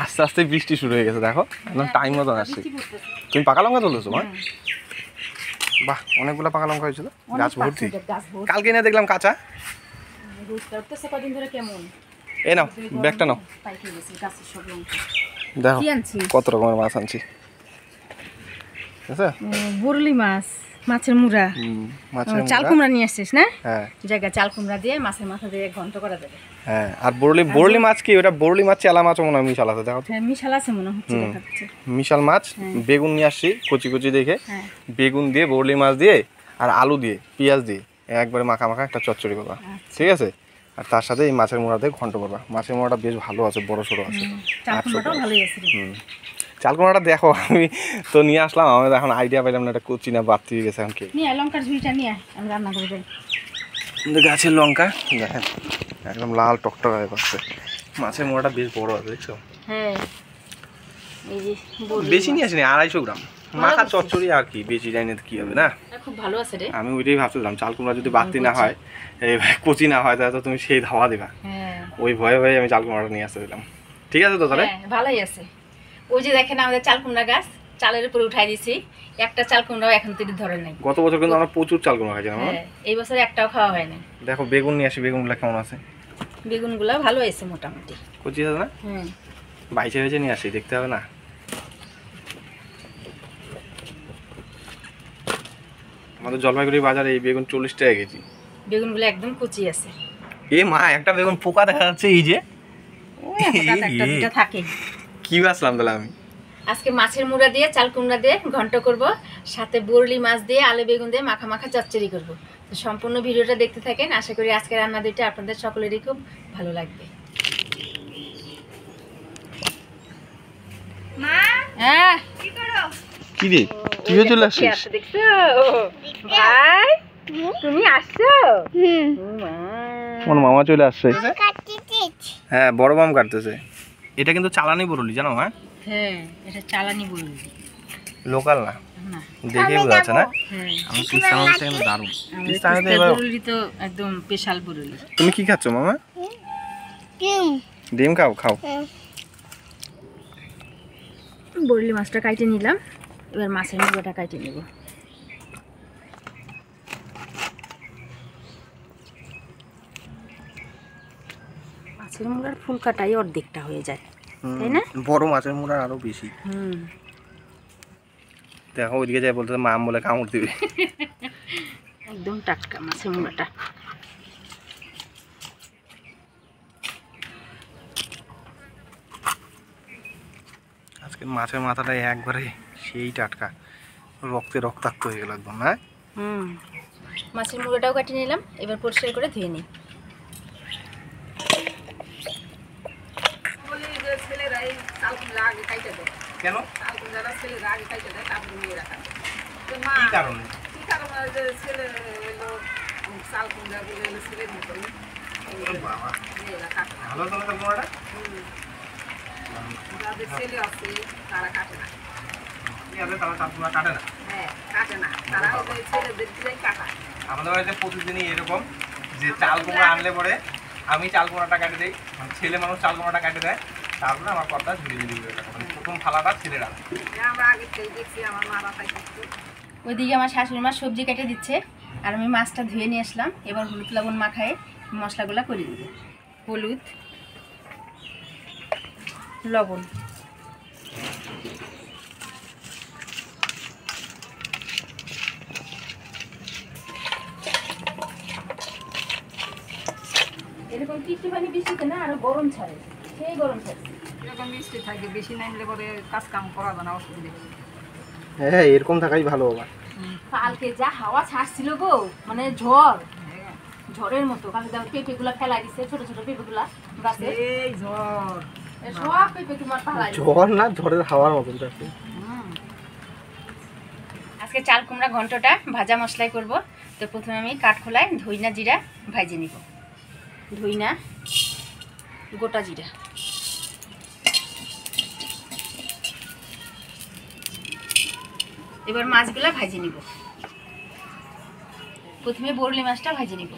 আস্তে আস্তে বৃষ্টি শুরু হয়ে গেছে, দেখো একদম টাইম মতন আসছে। তুমি পাকা লঙ্কা তুলেছো মা? বাহ, অনেকগুলো পাকা লঙ্কা হয়েছিল, গাছ ভর্তি। কালকে না দেখলাম কাঁচা। এই নাও ব্যাগটা নাও, দেখো কত রকমের মাছ আনছি। বরলি মাছ, মাছের মুড়া, চাল কুমড়া নিয়ে আসছিস না? হ্যাঁ, জায়গা চাল কুমড়া দিয়ে মাছের মাথা দিয়ে ঘন্ট করা যাবে। হ্যাঁ, আর বরলি মাছ কি ওটা? বরলি মাছ চেলা মাছ মনে হয় মিশাল আছে, দেখো। হ্যাঁ মিশাল আছে মনে হচ্ছে, দেখাচ্ছে মিশাল মাছ। বেগুন নিয়ে আসছি কচি কচি দেখে, বেগুন দিয়ে বরলি মাছ দিয়ে আর আলু দিয়ে পেঁয়াজ দিয়ে একবারে মাখা মাখা একটা চচ্চড়ি করবা, ঠিক আছে? আর তার সাথে এই মাছের মোড়া দিয়ে ঘন্ট করবা। মাছের মোড়াটা বেশ ভালো আছে, বড় সড়ো আছে। চাল কুমড়াটা দেখো, আমি তো নিয়ে আসলাম, আমি এখন আইডিয়া পাইলাম না এটা কচি না বাড়তি হয়ে গেছে। এখন কি লঙ্কার ঝুড়িটা নিয়ে আমি রান্না করবো। গাছের লঙ্কা দেখেন একদম লাল টকটক হয়ে পাচ্ছে। মাছের মোড়াটা বেশ বড় আছে, দেখছো? হ্যাঁ, বেশি নিয়ে আসিনি, 250 গ্রাম মাখা চচ্চড়ি আর কি, বেশি যাই না কি হবে না। খুব ভালো আছে রে। আমি ওইটাই ভাবছিলাম, চাল কুমড়া যদি বাড়তি না হয়, এই কচি না হয়, তাহলে তো তুমি সেই ধাওয়া দিবা। ওই ভয়ে ভয়ে আমি চাল কুমড়াটা নিয়ে আসতে দিলাম। ঠিক আছে তো তাহলে? ভালোই আছে। ওই যে দেখেন আমাদের চাল কুমড়া গাছ, চালের উপরে উঠাই দিছি, একটা চাল কুমড়াও এখন থেকে ধরে নাই। গত বছর কিন্তু আমরা প্রচুর চাল কুমড়া খাইছিলাম। এই বছর একটাও খাওয়া হয় না। দেখো বেগুন নিয়ে আসি, বেগুনগুলো কেমন আছে? বেগুনগুলো ভালো হয়েছে মোটামুটি, কচি আছে না? বাইচে বাইচে নিয়ে আসি, দেখতে হবে না? আমাদের জলপাইগুড়ি বাজারে এই বেগুন 40 টাকা কেজি। বেগুনগুলো একদম কচি আছে। এ মা, একটা বেগুন পোকা দেখা যাচ্ছে, এই যে থাকে। কি বাসলাম তাহলে আমি? আজকে মাছের মুড়া দিয়ে চাল কুমড়া দিয়ে ঘন্ট করব, সাথে বরলি মাছ দিয়ে আলু বেগুন দিয়ে মাখা মাখা চচ্চড়ি করব। তো সম্পূর্ণ ভিডিওটা দেখতে থাকেন, আশা করি আজকে রান্না দুইটা আপনাদের সকলেরই খুব ভালো লাগবে। মা, হ্যাঁ কি করো? কি রে তুই চলে আসছিস? দেখছো ভাই, তুমি আসছো? তোমার মামা চলে আসছে। হ্যাঁ, বড় মাম কাটতেছে। এটা কিন্তু চালানি বরলি, জানো? হ্যাঁ, এটা চালানি বরলি, লোকাল না, দেখে বোঝা যাচ্ছে না। আমি পিস্তা মাছটা কিন্তু দারুণ। পিস্তা বরলি তো একদম স্পেশাল বরলি। তুমি কি খাচ্ছ মামা? ডিম খাও, খাও। বরলি মাছটা কাটে নিলাম, এবার মাছের মুড়াটা কাটে নেব। মাছের মুড়ার ফুল কাটাই অর্ধেকটা হয়ে যায়, তাই না? বড় মাছের মুড়ার আরো বেশি। দেখো ওইদিকে যাই বলতে মাম বলে কামড় দিবে। একদম টাটকা মাছের মুড়াটা। আজকে মাছের মাথাটা একবারে সেই টাটকা, রক্তে রক্তাক্ত হয়ে গেল একদম। হ্যাঁ, মাছের মুড়াটাও কাটিয়ে নিলাম, এবার পরিষ্কার করে ধুয়ে নিই। কেন? কি কারণে? ভালো তো না মোড়াটা? ছেলে আছে তারা কাটে না। কাটে না? হ্যাঁ, কাটে না। তারা ছেলেদের কাটা। আমাদের বাড়িতে প্রতিদিনই এরকম যে চাল কুমড়া আনলে পরে আমি চাল কুমড়াটা কাটে দিই, ছেলে মানুষ চাল কুমড়াটা কাটে দেয়, তারপরে আমার কর্তা ঝুড়ি ঝুড়ি করে কাটে। মানে প্রথম থালাটা ছেলেরা। আমরা আগে থেকে দেখছি আমার মা বাসায় করতো। ওইদিকে আমার শাশুড়ি মা সবজি কেটে দিচ্ছে, আর আমি মাছটা ধুয়ে নিয়ে আসলাম। এবার হলুদ লবণ মাখায় মশলাগুলো করে দিব। হলুদ, লবণ, এরকম একটুখানি বৃষ্টিতে না আরো গরম ছাড়ে, সেই গরম ছাড়ে। এরকম বৃষ্টি থাকে, বেশি নামলে পরে কাজ কাম করা যায় না, অসুবিধা। হ্যাঁ, এরকম থাকাই ভালো বাবা। কালকে যা হাওয়া ছাড়ছিল গো, মানে ঝড়, ঝড়ের মতো। কালকে দেখো পেঁপেগুলা ফেলাই দিচ্ছে, ছোট ছোট পেঁপেগুলা গাছে। এই ঝড়, সব পেঁপে তোমার ফেলাই। ঝড় না, ঝড়ের হাওয়ার মতন আছে। আজকে চাল কুমড়া ঘন্টটা ভাজা মশলাই করব। তো প্রথমে আমি কাঠখোলায় ধইনা জিরা ভাজে নিব। ধইনা, গোটা জিরা, এবার মাছগুলা ভাজে নিব। প্রথমে বরলি মাছটা ভাজে নিব।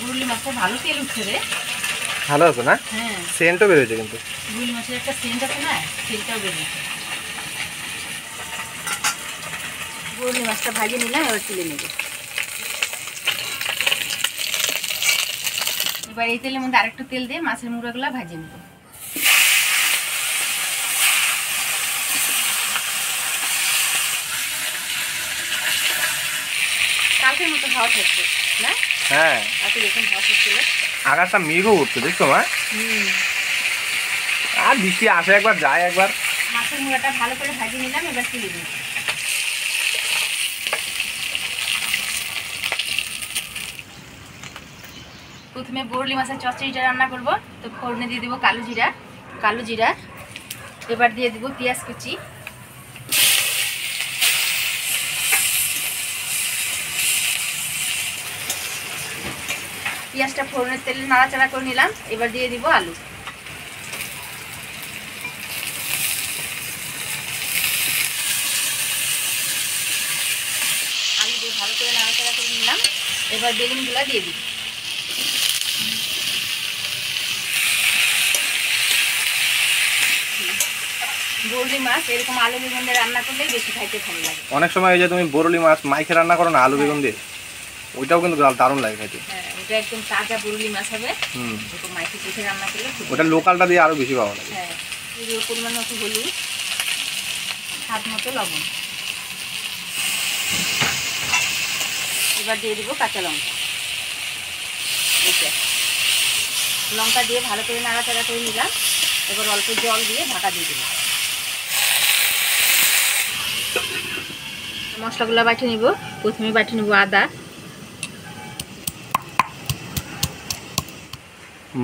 বুরুলি মাছটা ভালো তেল উঠছে রে। ভালো আছে না? হ্যাঁ, সেন্টও বেরোচ্ছে কিন্তু। বুরুলি মাছের একটা সেন্ট আছে না, সেন্টটাও বেরোচ্ছে। বুরুলি মাছটা ভাজে নিলাম, এবার তুলে নেব। এবার এই তেলের মধ্যে আরেকটু তেল দিয়ে মাছের মুড়াগুলো ভাজে নেব। কালকের মতো হাওয়া থাকছে না? হ্যাঁ, আজকে দেখুন হাওয়া থাকছিল। আকাশটা মেঘও উঠছে, দেখছো মা? আর বৃষ্টি আসে একবার, যায় একবার। মাছের মুড়াটা ভালো করে ভাজে নিলাম, এবার তুলে দিই। প্রথমে বরলি মাছের চচ্চড়িটা রান্না করব, তো ফোড়নে দিয়ে দেবো কালো জিরা। এবার দিয়ে দেবো পেঁয়াজ কুচি, পেঁয়াজটা ফোড়নের তেলে নাড়াচাড়া করে নিলাম। এবার দিয়ে দিব আলু। আলু দিয়ে ভালো করে নাড়াচাড়া করে নিলাম। এবার বেগুনগুলা দিয়ে দিব। বরলি মাছ এরকম আলু বেগুন দিয়ে রান্না করলেই বেশি খাইতে ভালো লাগে। অনেক সময় ওই যে তুমি বরলি মাছ মাইখে রান্না করো না আলু বেগুন দিয়ে, ওইটাও কিন্তু দারুণ লাগে খাইতে। হ্যাঁ, ওটা একদম তাজা বরলি মাছ হবে। ওটা মাইকে পিঠে রান্না করলে ওটা লোকালটা দিয়ে আরো বেশি ভালো লাগে। হ্যাঁ, পরিমাণ মতো হলুদ, স্বাদ মতো লবণ। এবার দিয়ে দিব কাঁচা লঙ্কা। লঙ্কা দিয়ে ভালো করে নাড়াচাড়া করে নিলাম। এবার অল্প জল দিয়ে ঢাকা দিয়ে দেবো। মশলাগুলো বাটি নিব। প্রথমে বাটি নিব আদা।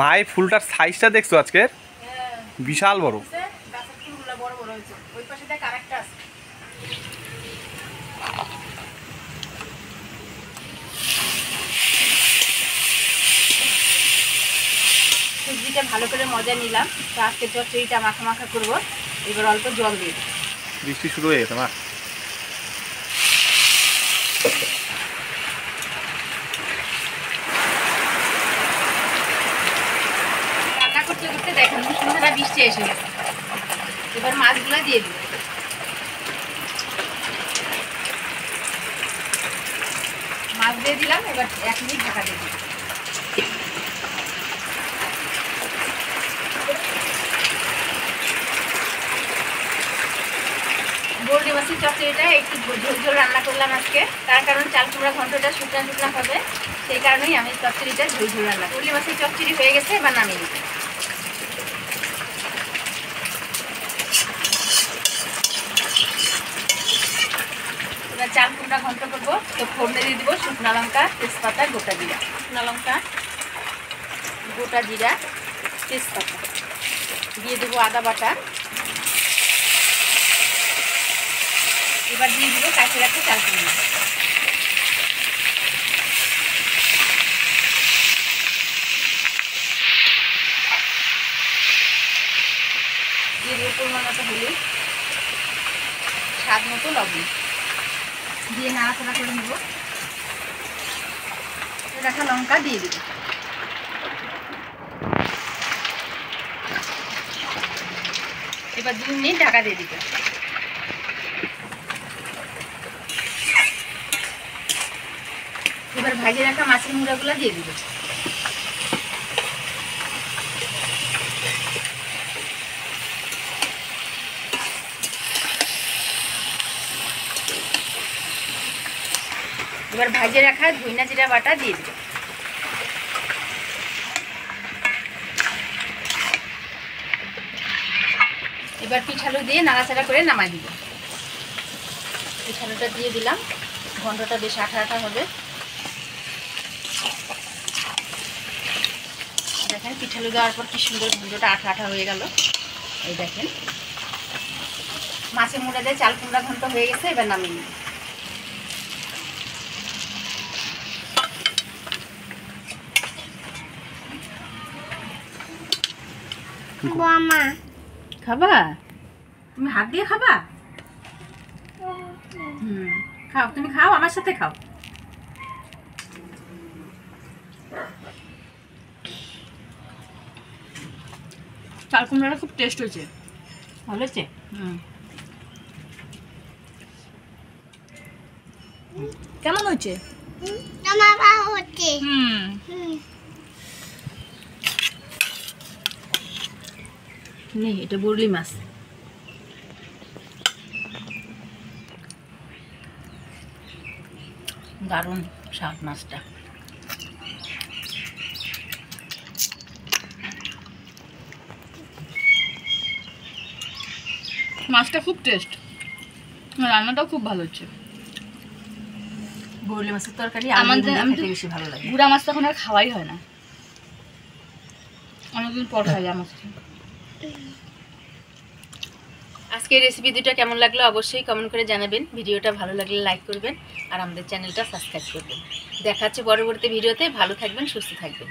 মাই ফুলটার সাইজটা দেখছো আজকে? বিশাল বড়। সবজিটা ভালো করে মজা নিলাম। তো আজকে চচ্চড়িটা মাখা মাখা করবো। এবার অল্প জল দিয়ে দেবো। বৃষ্টি শুরু হয়ে গেছে মা। রান্না করতে করতে দেখেন সন্ধ্যাটা বৃষ্টি এসে গেছে। এবার মাছগুলো দিয়ে দিব। মাছ দিয়ে দিলাম। এবার 1 মিনিট ঢাকা দিয়ে দিব। বরলি মাছের চচ্চড়িটা একটু ঝোল ঝোল রান্না করলাম আজকে, তার কারণ চাল কুমড়া ঘন্টটা শুকনা শুকনা হবে, সেই কারণেই আমি চচ্চড়িটা ঝোল ঝোল রান্না। বরলি মাছের চচ্চড়ি হয়ে গেছে, এবার নামিয়ে দিই। এবার চাল কুমড়া ঘন্ট করবো, তো ফোড়নে দিয়ে দিব শুকনা লঙ্কা, তেজপাতা, গোটা জিরা। শুকনা লঙ্কা, গোটা জিরা, তেজপাতা দিয়ে দেবো, আদা বাটা। এবার দিয়ে দিব কাঁচি রাখতে চাল কুমড়া। দিয়ে দেবো পরিমাণ মতো হলুদ, স্বাদ মতো লবণ দিয়ে নাড়াচাড়া করে নেব। রাখা লঙ্কা দিয়ে দিব। এবার 2 মিনিট ঢাকা দিয়ে দিব। এবার ভাজে রাখা মাছের মুড়াগুলো দিয়ে দিব। এবার ভাজে রাখা ধইনা জিরা বাটা দিয়ে দিব। এবার পিঠালু দিয়ে নাড়াচাড়া করে নামাই দিব। পিঠালুটা দিয়ে দিলাম। ঘন্টটা বেশ আঠা আঠা হবে। দেখেন পিঠালু দেওয়ার পর কি সুন্দর ঘন্টটা আঠা আঠা হয়ে গেল। এই দেখেন মাছের মুড়া দিয়ে চাল কুমড়া ঘন্ট হয়ে গেছে। এবার নামিয়ে নিব। খাবা? তুমি হাত দিয়ে খাবা? খাও, তুমি খাও, আমার সাথে খাও। চাল কুমড়াটা খুব টেস্ট হয়েছে। ভালো হয়েছে? কেমন হয়েছে? নে এটা বরলি মাছ। দারুণ স্বাদ মাছটা। মাছটা খুব টেস্ট, রান্নাটাও খুব ভালো হচ্ছে। বরলি মাছের তরকারি আমাদের খেতে বেশি ভালো লাগে। গুড়া মাছ তো এখন আর খাওয়াই হয় না, অনেকদিন পর খাইলাম আজকে। আজকের রেসিপি দুটো কেমন লাগলো অবশ্যই কমেন্ট করে জানাবেন। ভিডিওটা ভালো লাগলে লাইক করবেন আর আমাদের চ্যানেলটা সাবস্ক্রাইব করবেন। দেখা হচ্ছে পরবর্তী ভিডিওতে। ভালো থাকবেন, সুস্থ থাকবেন।